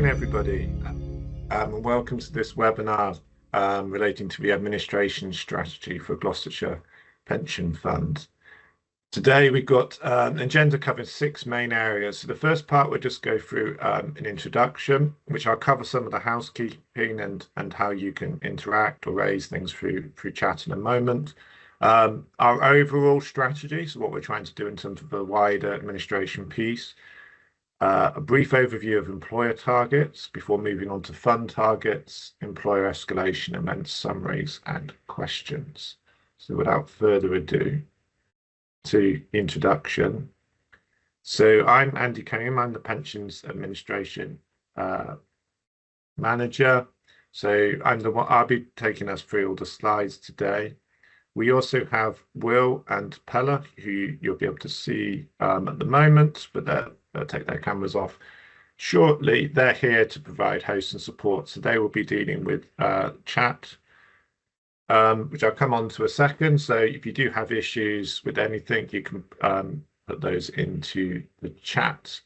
afternoon, everybody, and welcome to this webinar relating to the administration strategy for Gloucestershire Pension Fund. Today, we've got an agenda covering 6 main areas. So the first part, we'll just go through an introduction, which I'll cover some of the housekeeping and how you can interact or raise things through chat in a moment. Our overall strategy, so what we're trying to do in terms of the wider administration piece. A brief overview of employer targets before moving on to fund targets, employer escalation, and then summaries and questions. So without further ado, to introduction. So I'm Andy Cunningham, I'm the Pensions Administration Manager. So I'm the one, I'll be taking us through all the slides today. We also have Will and Pella, who you'll be able to see at the moment, but they'll take their cameras off shortly. They're here to provide host and support, so they will be dealing with chat, which I'll come on to a second. So if you do have issues with anything, you can put those into the chat.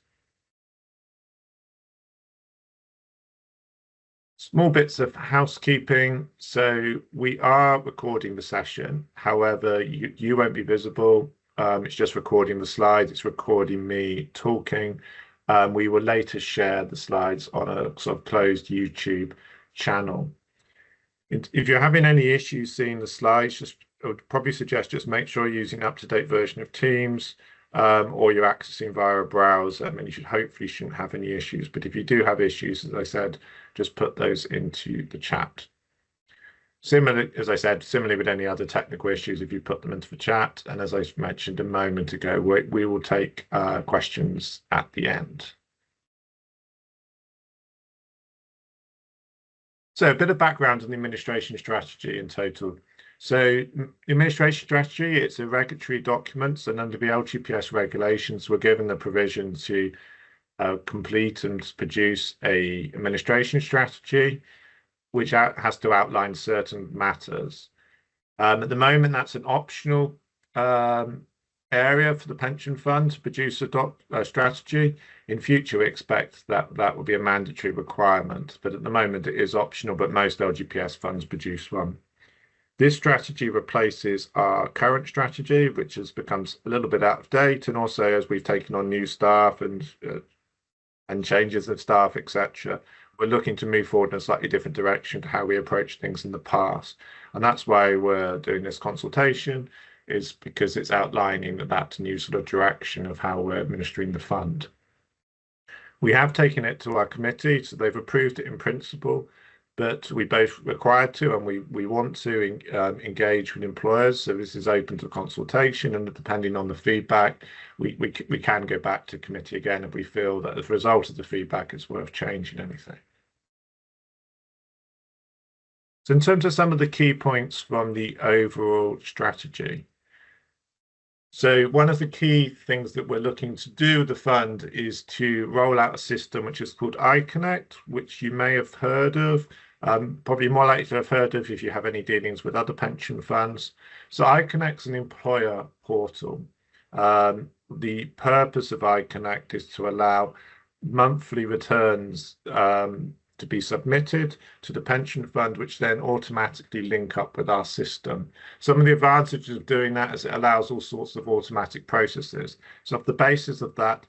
Small bits of housekeeping. So we are recording the session. However, you won't be visible. It's just recording the slides. It's recording me talking. We will later share the slides on a sort of closed YouTube channel. If you're having any issues seeing the slides, I would probably suggest just make sure you're using an up-to-date version of Teams, or you're accessing via a browser, and you hopefully shouldn't have any issues. But if you do have issues, as I said, just put those into the chat. Similarly, as I said, similarly with any other technical issues, if you put them into the chat, and as I mentioned a moment ago, we will take questions at the end. So a bit of background on the administration strategy in total. So the administration strategy, it's a regulatory document, and under the LGPS regulations, we're given the provision to complete and produce a administration strategy, which has to outline certain matters. At the moment, that's an optional area for the pension fund to produce a strategy. In future, we expect that will be a mandatory requirement, but at the moment it is optional, but most LGPS funds produce one. This strategy replaces our current strategy, which has become a little bit out of date, and also as we've taken on new staff and changes of staff, etc., we're looking to move forward in a slightly different direction to how we approached things in the past. And that's why we're doing this consultation, is because it's outlining that new sort of direction of how we're administering the fund. We have taken it to our committee, so they've approved it in principle, but we both required to, and we want to engage with employers. So this is open to consultation, and depending on the feedback, we can go back to committee again if we feel that as a result of the feedback, it's worth changing anything. So in terms of some of the key points from the overall strategy. So one of the key things that we're looking to do with the fund is to roll out a system which is called iConnect, which you may have heard of, probably more likely to have heard of if you have any dealings with other pension funds. So iConnect is an employer portal. The purpose of iConnect is to allow monthly returns to be submitted to the pension fund, which then automatically link up with our system. Some of the advantages of doing that is it allows all sorts of automatic processes. So off the basis of that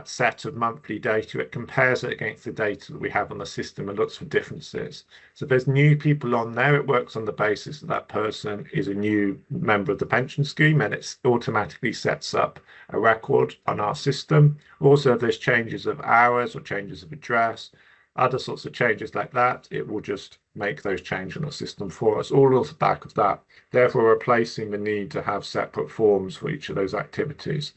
set of monthly data, it compares it against the data that we have on the system and looks for differences. So if there's new people on there, it works on the basis that that person is a new member of the pension scheme, and it automatically sets up a record on our system. Also, if there's changes of hours or changes of address, other sorts of changes like that, it will just make those changes on the system for us, all off the back of that. Therefore, replacing the need to have separate forms for each of those activities.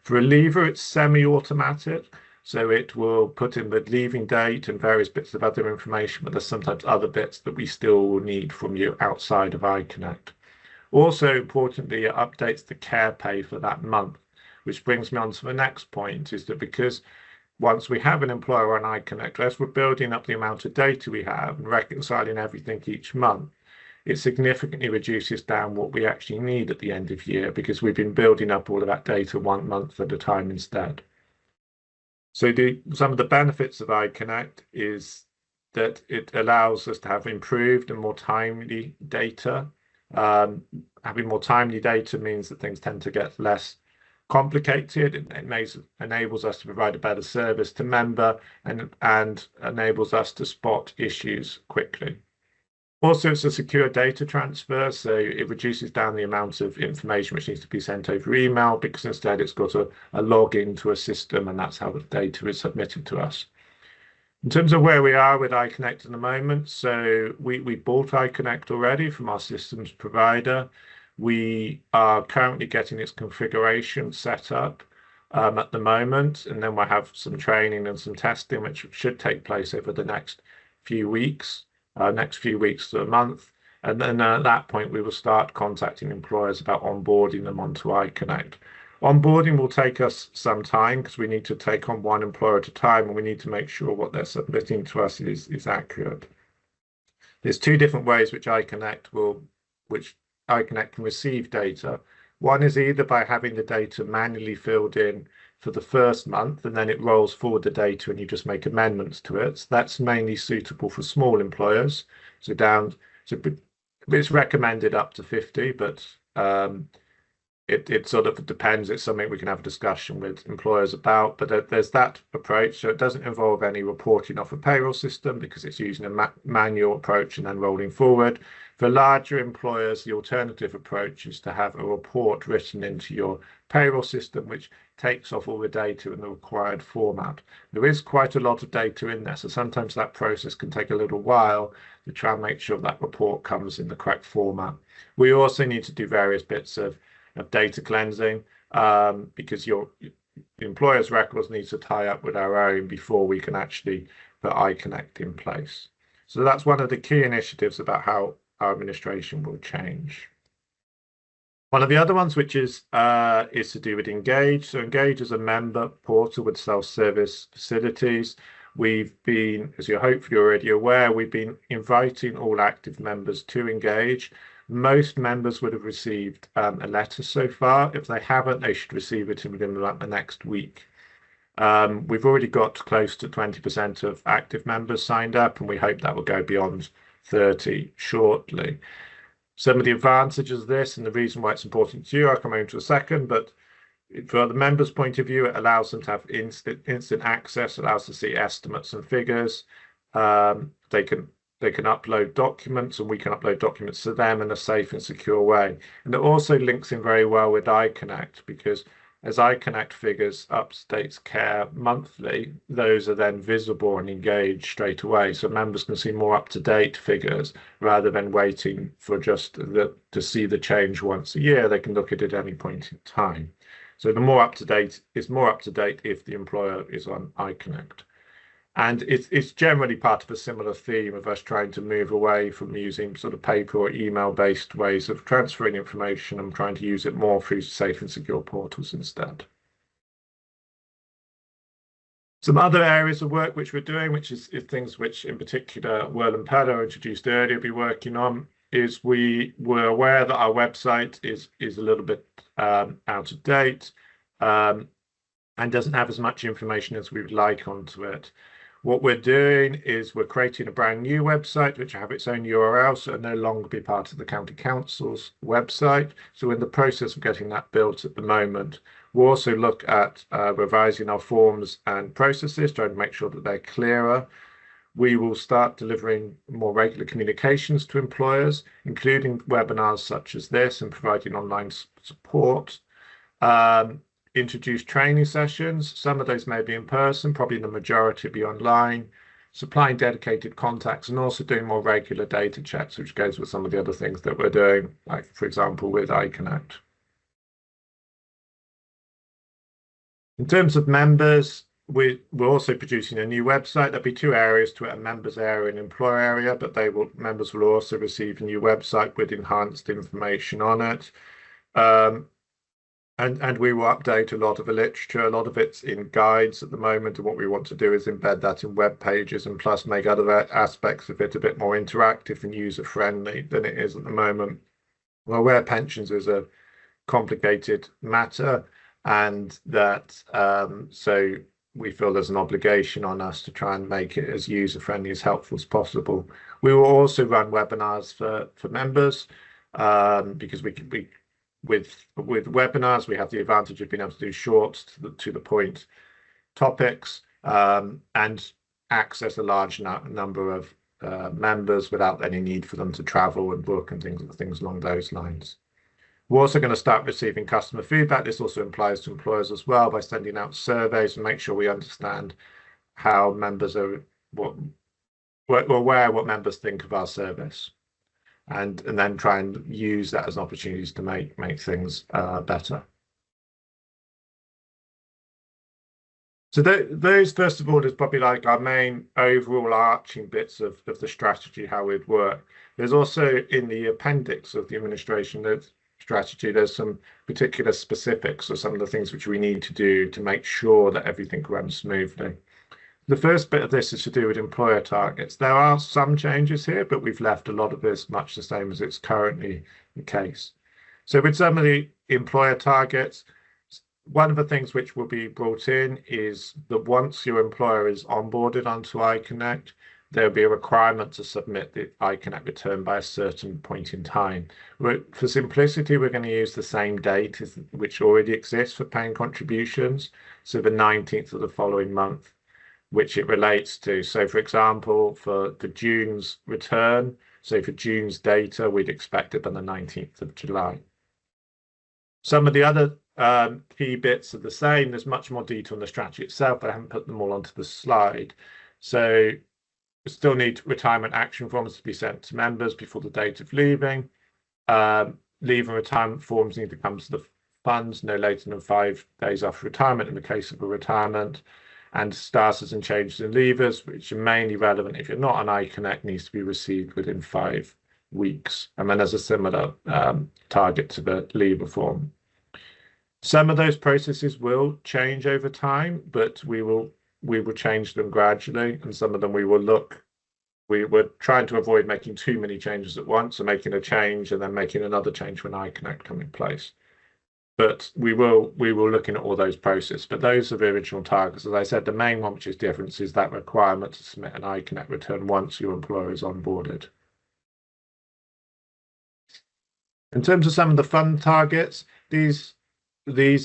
For a leaver, it's semi-automatic, so it will put in the leaving date and various bits of other information, but there's sometimes other bits that we still will need from you outside of iConnect. Also, importantly, it updates the care pay for that month, which brings me on to the next point, is that because once we have an employer on iConnect, as we're building up the amount of data we have and reconciling everything each month, it significantly reduces down what we actually need at the end of year, because we've been building up all of that data 1 month at a time instead. So some of the benefits of iConnect is that it allows us to have improved and more timely data. Um, Having more timely data means that things tend to get less complicated. Enables us to provide a better service to member and enables us to spot issues quickly. Also, it's a secure data transfer, so it reduces down the amount of information which needs to be sent over email because instead it's got a log into a system and that's how the data is submitted to us. In terms of where we are with iConnect at the moment, so we bought iConnect already from our systems provider. We are currently getting its configuration set up at the moment, and then we'll have some training and some testing, which should take place over the next few weeks to a month. And then at that point, we will start contacting employers about onboarding them onto iConnect. Onboarding will take us some time because we need to take on one employer at a time and we need to make sure what they're submitting to us is accurate. There's two different ways which iConnect can receive data. One is either by having the data manually filled in for the first month and then it rolls forward the data and you just make amendments to it. So that's mainly suitable for small employers. So it's recommended up to 50, but it sort of depends. It's something we can have a discussion with employers about, but there's that approach. So it doesn't involve any reporting off a payroll system because it's using a manual approach and then rolling forward. For larger employers, the alternative approach is to have a report written into your payroll system, which takes off all the data in the required format. There is quite a lot of data in there, so sometimes that process can take a little while to try and make sure that report comes in the correct format. We also need to do various bits of data cleansing because the employer's records need to tie up with our own before we can actually put iConnect in place. So that's one of the key initiatives about how our administration will change. One of the other ones, which is to do with Engage. So Engage is a member portal with self-service facilities. We've been, as you're hopefully already aware, we've been inviting all active members to Engage. Most members would have received a letter so far. If they haven't, they should receive it within the next week. We've already got close to 20% of active members signed up, and we hope that will go beyond 30 shortly. Some of the advantages of this and the reason why it's important to you, I'll come into a second, but from the members' point of view, it allows them to have instant access, allows to see estimates and figures. They can upload documents and we can upload documents to them in a safe and secure way. And it also links in very well with iConnect because as iConnect figures updates care monthly, those are then visible and engaged straight away. So members can see more up-to-date figures rather than waiting for just to see the change once a year. They can look at it at any point in time. So the more up-to-date is more up-to-date if the employer is on iConnect. And it's generally part of a similar theme of us trying to move away from using sort of paper or email-based ways of transferring information and trying to use it more through safe and secure portals instead. Some other areas of work which we're doing, which is things which in particular Will and Pella introduced earlier, be working on, is we were aware that our website is a little bit out of date and doesn't have as much information as we would like onto it. What we're doing is we're creating a brand new website, which will have its own URL, so it'll no longer be part of the County Council's website. So we're in the process of getting that built at the moment. We'll also look at revising our forms and processes, trying to make sure that they're clearer. We will start delivering more regular communications to employers, including webinars such as this and providing online support. Introduce training sessions. Some of those may be in person, probably the majority will be online, supplying dedicated contacts and also doing more regular data checks, which goes with some of the other things that we're doing, like, for example, with iConnect. In terms of members, we're also producing a new website. There'll be two areas to it, a members area and employer area, but members will also receive a new website with enhanced information on it. And we will update a lot of the literature. A lot of it's in guides at the moment, and what we want to do is embed that in web pages and plus make other aspects of it a bit more interactive and user-friendly than it is at the moment. We're aware pensions is a complicated matter, and that so we feel there's an obligation on us to try and make it as user-friendly, as helpful as possible. We will also run webinars for members, because we with webinars we have the advantage of being able to do short to the point topics, and access a large number of members without any need for them to travel and book and things along those lines. We're also going to start receiving customer feedback. This also applies to employers as well, by sending out surveys and make sure we understand how members are, we're aware what members think of our service, and then try and use that as opportunities to make things better. So those, first of all, is probably like our main overall arching bits of the strategy, how we'd work. There's also in the appendix of the administration strategy, there's some particular specifics of some of the things which we need to do to make sure that everything runs smoothly. The first bit of this is to do with employer targets. There are some changes here, but we've left a lot of this much the same as it's currently the case. So with some of the employer targets, one of the things which will be brought in is that once your employer is onboarded onto iConnect, there'll be a requirement to submit the iConnect return by a certain point in time. For simplicity, we're going to use the same date which already exists for paying contributions, so the 19th of the following month, which it relates to. So for example, for June's return, so for June's data, we'd expect it on the 19th of July. Some of the other key bits are the same. There's much more detail on the strategy itself, but I haven't put them all onto the slide. So we still need retirement action forms to be sent to members before the date of leaving. Leave and retirement forms need to come to the funds no later than 5 days after retirement in the case of a retirement. And starters and changes in leavers, which are mainly relevant if you're not on iConnect, needs to be received within 5 weeks. And then there's a similar target to the leaver form. Some of those processes will change over time, but we will change them gradually, and some of them we're trying to avoid making too many changes at once, or making a change and then making another change when iConnect come in place. But we will looking at all those processes. But those are the original targets. As I said, the main one which is different is that requirement to submit an iConnect return once your employer is onboarded. In terms of some of the fund targets, these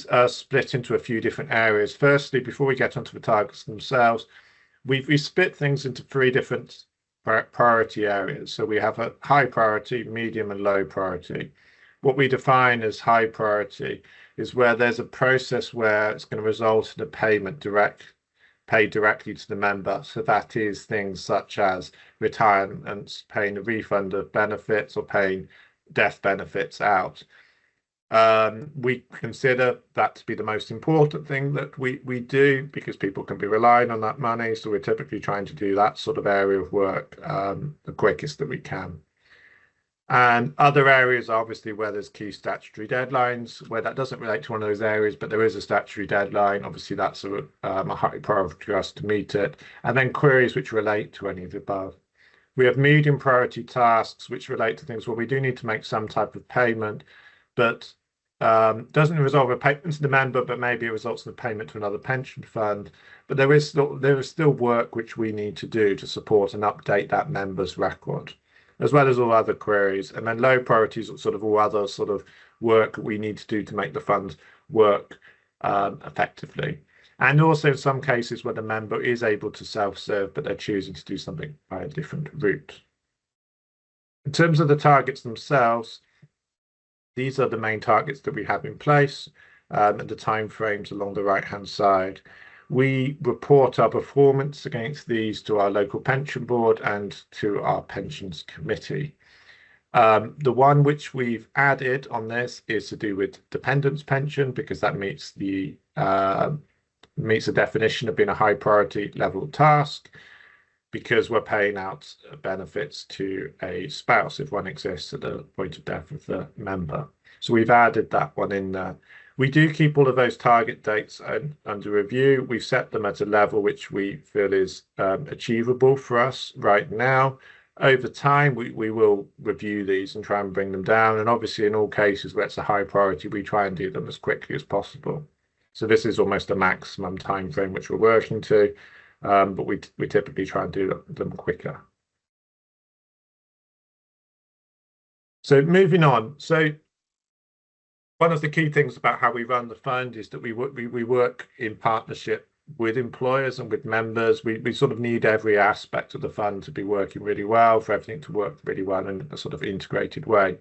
are split into a few different areas. Firstly, before we get onto the targets themselves, we split things into 3 different priority areas. So we have a high priority, medium, and low priority. What we define as high priority is where there's a process where it's going to result in a payment paid directly to the member. So that is things such as retirements, paying a refund of benefits, or paying death benefits out. We consider that to be the most important thing that we do, because people can be relying on that money. So we're typically trying to do that sort of area of work the quickest that we can. And other areas, obviously, where there's key statutory deadlines, where that doesn't relate to one of those areas, but there is a statutory deadline. Obviously, that's a high priority for us to meet it. And then queries which relate to any of the above. We have medium priority tasks which relate to things where we do need to make some type of payment, but doesn't resolve a payment to the member, but maybe it results in a payment to another pension fund. But there is still work which we need to do to support and update that member's record, as well as all other queries. And then low priorities are sort of all other sort of work we need to do to make the fund work effectively. And also in some cases where the member is able to self-serve, but they're choosing to do something by a different route. In terms of the targets themselves, these are the main targets that we have in place, and the timeframes along the right-hand side. We report our performance against these to our local pension board and to our pensions committee. The one which we've added on this is to do with dependents pension, because that meets the definition of being a high priority level task, because we're paying out benefits to a spouse if one exists at the point of death of the member. So we've added that one in there. We do keep all of those target dates under review. We've set them at a level which we feel is achievable for us right now. Over time, we will review these and try and bring them down. And obviously, in all cases where it's a high priority, we try and do them as quickly as possible. So this is almost a maximum time frame which we're working to, but we typically try and do them quicker. So moving on. So one of the key things about how we run the fund is that we work in partnership with employers and with members. We sort of need every aspect of the fund to be working really well, for everything to work really well in a sort of integrated way.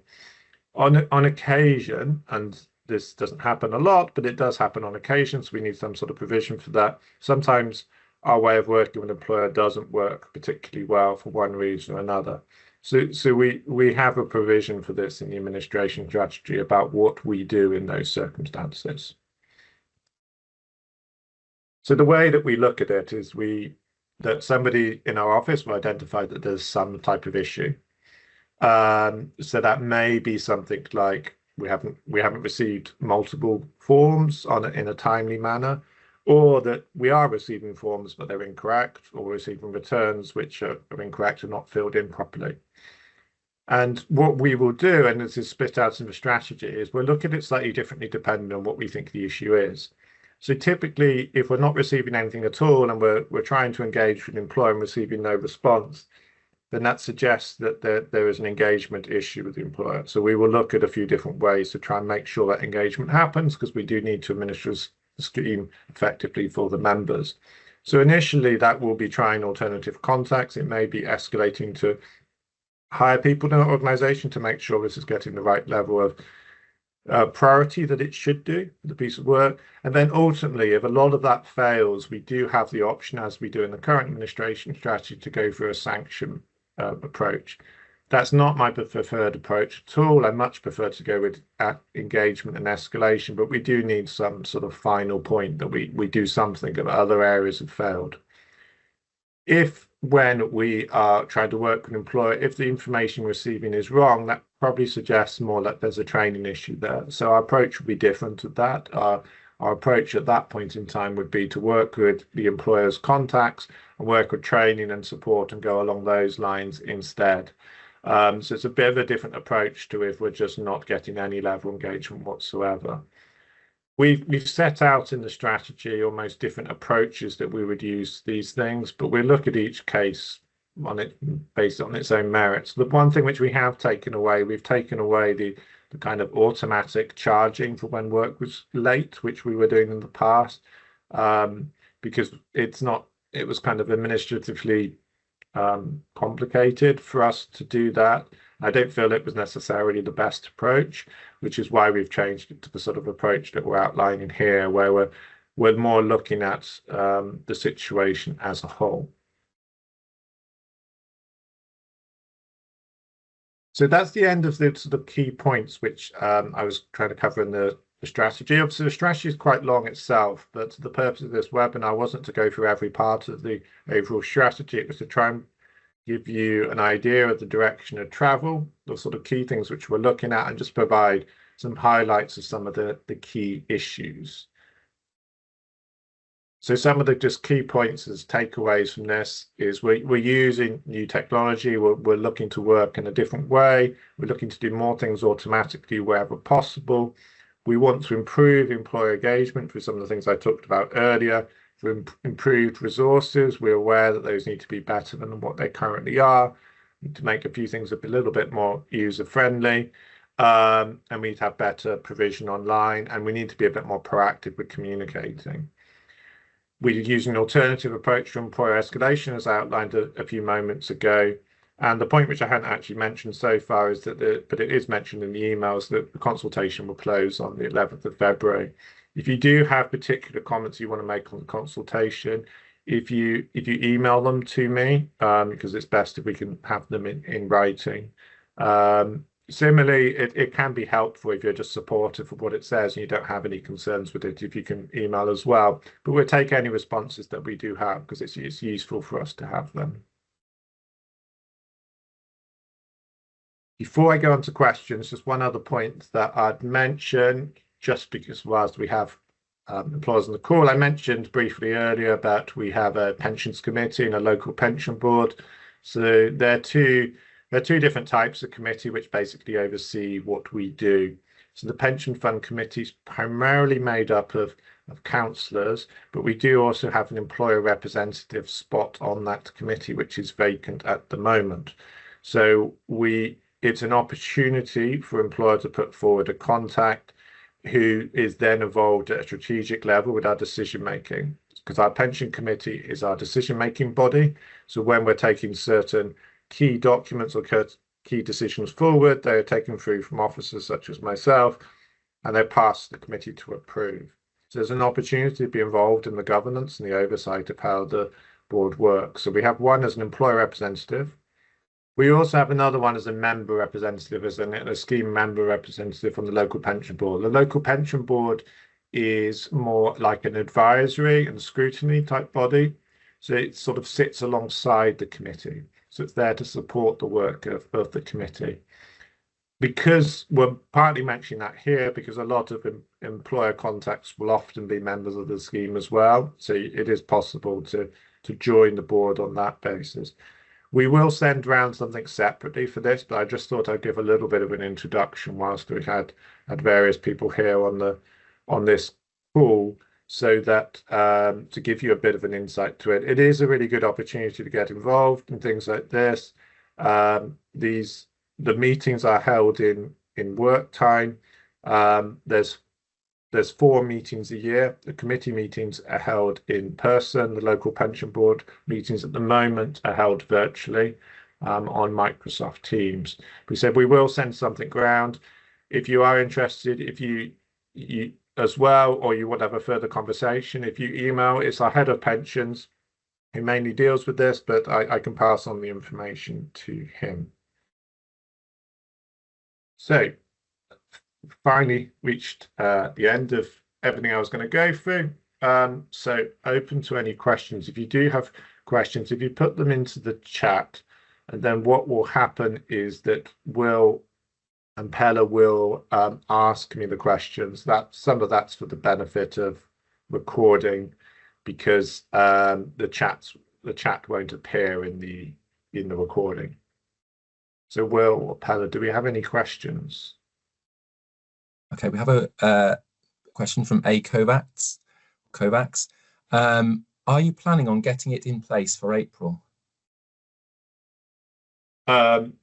On occasion, and this doesn't happen a lot, but it does happen on occasion, so we need some sort of provision for that. Sometimes our way of working with an employer doesn't work particularly well for one reason or another. So we have a provision for this in the administration strategy about what we do in those circumstances. So the way that we look at it is that somebody in our office will identify that there's some type of issue. So that may be something like we haven't received multiple forms in a timely manner, or that we are receiving forms but they're incorrect, or we're receiving returns which are incorrect and not filled in properly. And what we will do, and this is split out in the strategy, is we'll look at it slightly differently depending on what we think the issue is. So typically, if we're not receiving anything at all and we're trying to engage with an employer and receiving no response, then that suggests that there is an engagement issue with the employer. So we will look at a few different ways to try and make sure that engagement happens, because we do need to administer the scheme effectively for the members. So initially, that will be trying alternative contacts. It may be escalating to hire people in our organization to make sure this is getting the right level of priority that it should do, the piece of work. And then ultimately, if a lot of that fails, we do have the option, as we do in the current administration strategy, to go for a sanction approach. That's not my preferred approach at all. I much prefer to go with engagement and escalation, but we do need some sort of final point that we do something if other areas have failed. When we are trying to work with an employer, if the information we're receiving is wrong, that probably suggests more that there's a training issue there. So our approach would be different to that. Our approach at that point in time would be to work with the employer's contacts and work with training and support and go along those lines instead. So it's a bit of a different approach to if we're just not getting any level of engagement whatsoever. We've set out in the strategy almost different approaches that we would use these things, but we look at each case based on its own merits. The one thing which we have taken away, we've taken away the kind of automatic charging for when work was late, which we were doing in the past, because it was kind of administratively complicated for us to do that. I don't feel it was necessarily the best approach, which is why we've changed it to the sort of approach that we're outlining here, where we're more looking at the situation as a whole. So that's the end of the sort of key points which I was trying to cover in the strategy. Obviously, the strategy is quite long itself, but the purpose of this webinar wasn't to go through every part of the overall strategy. It was to try and give you an idea of the direction of travel, the sort of key things which we're looking at, and just provide some highlights of some of the key issues. So some of the just key points as takeaways from this is we're using new technology. We're looking to work in a different way. We're looking to do more things automatically wherever possible. We want to improve employer engagement through some of the things I talked about earlier. For improved resources, we're aware that those need to be better than what they currently are. We need to make a few things a little bit more user-friendly, and we need to have better provision online, and we need to be a bit more proactive with communicating. We're using an alternative approach to employer escalation, as I outlined a few moments ago. And the point which I hadn't actually mentioned so far is that, but it is mentioned in the emails, that the consultation will close on the 11th of February. If you do have particular comments you want to make on the consultation, if you email them to me, because it's best if we can have them in writing. Similarly, it can be helpful if you're just supportive of what it says and you don't have any concerns with it, if you can email as well. But we'll take any responses that we do have, because it's useful for us to have them. Before I go on to questions, just one other point that I'd mention, just because whilst we have employers on the call, I mentioned briefly earlier about we have a pensions committee and a local pension board. So there are two different types of committee which basically oversee what we do. So the pension fund committee is primarily made up of councillors, but we do also have an employer representative spot on that committee, which is vacant at the moment. So it's an opportunity for employer to put forward a contact who is then involved at a strategic level with our decision making, because our pension committee is our decision making body. So when we're taking certain key documents or key decisions forward, they are taken through from officers such as myself, and they're passed to the committee to approve. So there's an opportunity to be involved in the governance and the oversight of how the board works. So we have one as an employer representative. We also have another one as a member representative, as a scheme member representative from the local pension board. The local pension board is more like an advisory and scrutiny type body. So it sort of sits alongside the committee. So it's there to support the work of the committee. Because we're partly mentioning that here, because a lot of employer contacts will often be members of the scheme as well. So it is possible to join the board on that basis. We will send around something separately for this, but I just thought I'd give a little bit of an introduction whilst we had various people here on this call, so that to give you a bit of an insight to it. It is a really good opportunity to get involved in things like this. The meetings are held in work time. There's 4 meetings a year. The committee meetings are held in person. The local pension board meetings at the moment are held virtually on Microsoft Teams. We said we will send something around. If you are interested, if you as well, or you want to have a further conversation, if you email, it's our head of pensions who mainly deals with this, but I can pass on the information to him. So finally reached the end of everything I was going to go through. So open to any questions. If you do have questions, if you put them into the chat, and then what will happen is that Will and Pella will ask me the questions. That some of that's for the benefit of recording, because the chat won't appear in the recording. So Will or Pella, do we have any questions? Okay, we have a question from A. Kovacs. Are you planning on getting it in place for April? I'm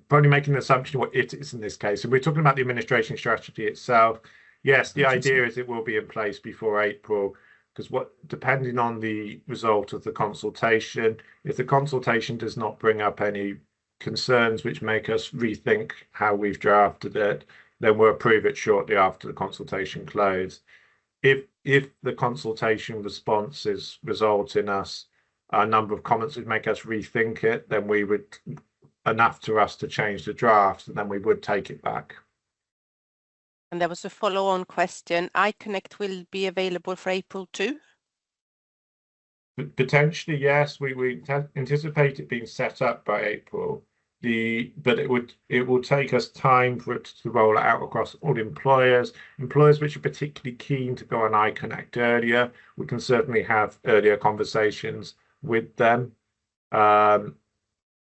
probably making an assumption what it is in this case. So we're talking about the administration strategy itself. Yes, the idea is it will be in place before April, because depending on the result of the consultation, if the consultation does not bring up any concerns which make us rethink how we've drafted it, then we'll approve it shortly after the consultation close. If the consultation responses result in a number of comments which make us rethink it, then we would enough to us to change the draft, and then we would take it back. And there was a follow-on question. iConnect will be available for April too? Potentially, yes. We anticipate it being set up by April. But it will take us time for it to roll it out across all employers which are particularly keen to go on iConnect earlier. We can certainly have earlier conversations with them.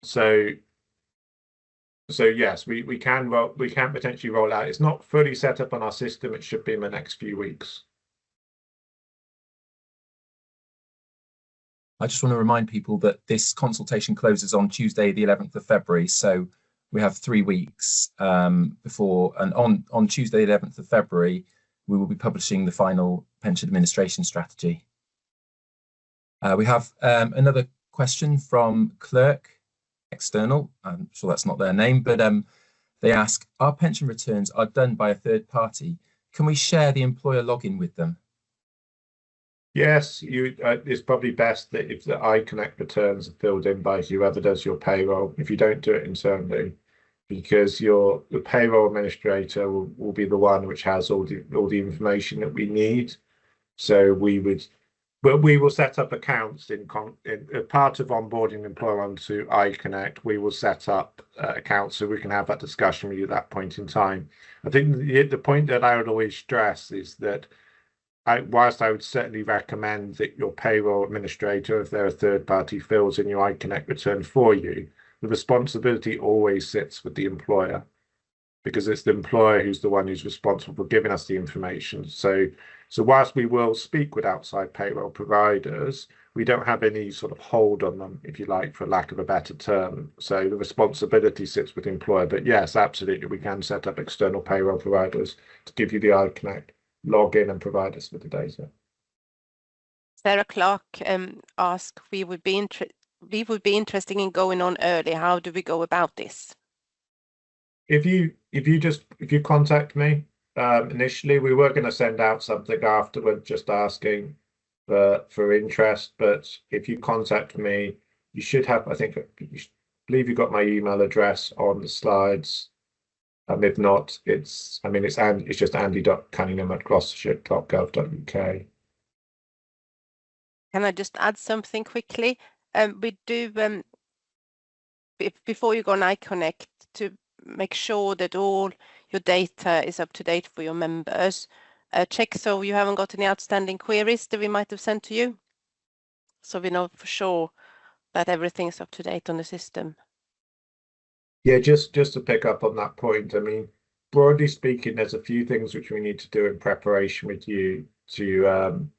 So yes, we can potentially roll out. It's not fully set up on our system. It should be in the next few weeks. I just want to remind people that this consultation closes on Tuesday, the 11th of February. So we have 3 weeks before, and on Tuesday, the 11th of February, we will be publishing the final pension administration strategy. We have another question from Clerk External. I'm sure that's not their name, but they ask, our pension returns are done by a third party. Can we share the employer login with them? Yes, it's probably best that if the iConnect returns are filled in by whoever does your payroll, if you don't do it internally, because the payroll administrator will be the one which has all the information that we need. So we will set up accounts in part of onboarding an employer onto iConnect. We will set up accounts so we can have that discussion with you at that point in time. I think the point that I would always stress is that whilst I would certainly recommend that your payroll administrator, if they're a third party, fills in your iConnect return for you, the responsibility always sits with the employer. because it's the employer who's the one who's responsible for giving us the information. So whilst we will speak with outside payroll providers, we don't have any sort of hold on them, if you like, for lack of a better term. So the responsibility sits with the employer. But yes, absolutely, we can set up external payroll providers to give you the iConnect login and provide us with the data. Sarah Clark asked, we would be interested in going on early. How do we go about this? If you contact me initially, we were going to send out something afterward, just asking for interest. But if you contact me, you should have. I believe you got my email address on the slides. If not, it's just andy.cunningham@gloucestershire.gov.uk. Can I just add something quickly? We do before you go on iConnect, to make sure that all your data is up to date for your members. Check so you haven't got any outstanding queries that we might have sent to you, so we know for sure that everything's up to date on the system. Yeah, just to pick up on that point, I mean, broadly speaking, there's a few things which we need to do in preparation with you to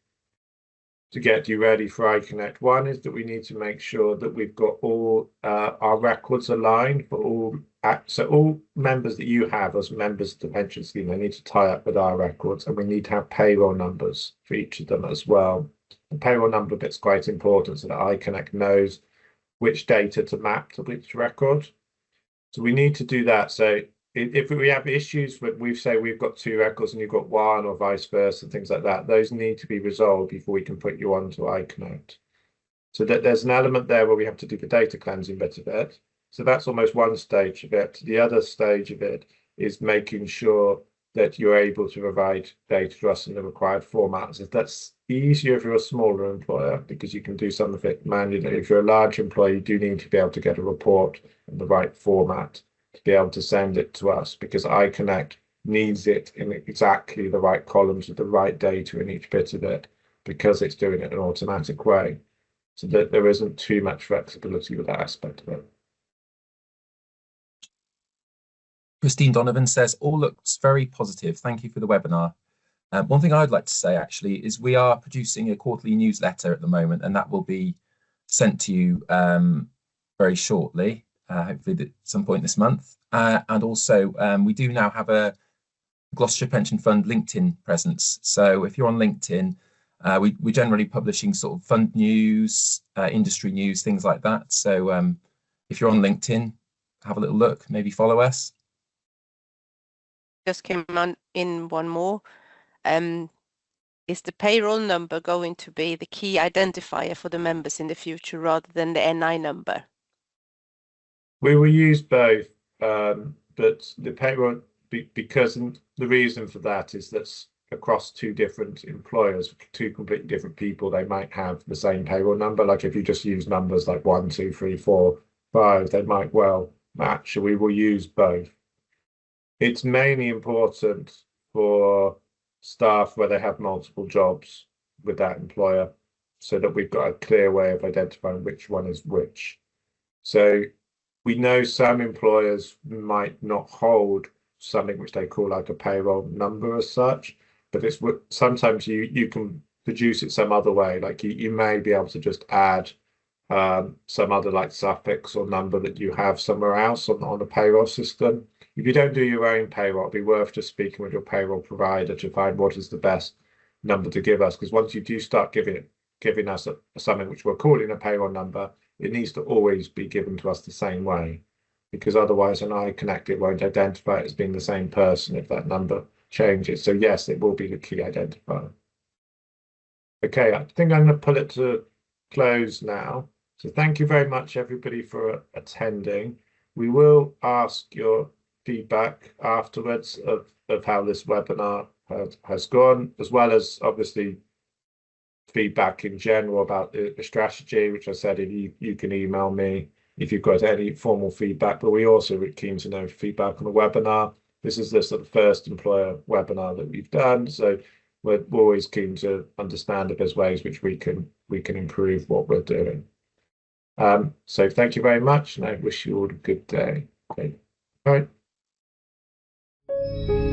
get you ready for iConnect. One is that we need to make sure that we've got all our records aligned for all members that you have as members of the pension scheme. They need to tie up with our records, and we need to have payroll numbers for each of them as well. The payroll number bit's quite important so that iConnect knows which data to map to which record. So we need to do that. So if we have issues with, we've got 2 records and you've got 1, or vice versa, things like that, those need to be resolved before we can put you onto iConnect. So that there's an element there where we have to do the data cleansing bit of it. So that's almost one stage of it. The other stage of it is making sure that you're able to provide data to us in the required formats. If that's easier if you're a smaller employer, because you can do some of it manually. If you're a large employer, you do need to be able to get a report in the right format to be able to send it to us, because iConnect needs it in exactly the right columns with the right data in each bit of it, because it's doing it in an automatic way, so that there isn't too much flexibility with that aspect of it. Christine Donovan says, all looks very positive. Thank you for the webinar. One thing I'd like to say actually is we are producing a quarterly newsletter at the moment, and that will be sent to you very shortly, hopefully at some point this month. And also we do now have a Gloucestershire Pension Fund LinkedIn presence. So if you're on LinkedIn, we're generally publishing sort of fund news, industry news, things like that. So if you're on LinkedIn, have a little look, maybe follow us. Just came on in one more. Is the payroll number going to be the key identifier for the members in the future rather than the NI number? We will use both, but the payroll, because the reason for that is that's across 2 different employers, 2 completely different people, they might have the same payroll number. Like if you just use numbers like 1, 2, 3, 4, 5, they might well match. So we will use both. It's mainly important for staff where they have multiple jobs with that employer, so that we've got a clear way of identifying which one is which. So we know some employers might not hold something which they call like a payroll number as such, but it's sometimes you can produce it some other way. Like you may be able to just add some other like suffix or number that you have somewhere else on the payroll system. If you don't do your own payroll, it'd be worth just speaking with your payroll provider to find what is the best number to give us. Because once you do start giving us something which we're calling a payroll number, it needs to always be given to us the same way, because otherwise an iConnect, it won't identify it as being the same person if that number changes. So yes, it will be the key identifier. Okay, I think I'm going to pull it to close now. So thank you very much, everybody, for attending. We will ask your feedback afterwards of how this webinar has gone, as well as obviously feedback in general about the strategy, which I said, if you can email me if you've got any formal feedback. But we also are keen to know feedback on the webinar. This is the sort of first employer webinar that we've done, so we're always keen to understand if there's ways which we can improve what we're doing. So thank you very much, and I wish you all a good day. Okay, bye. you.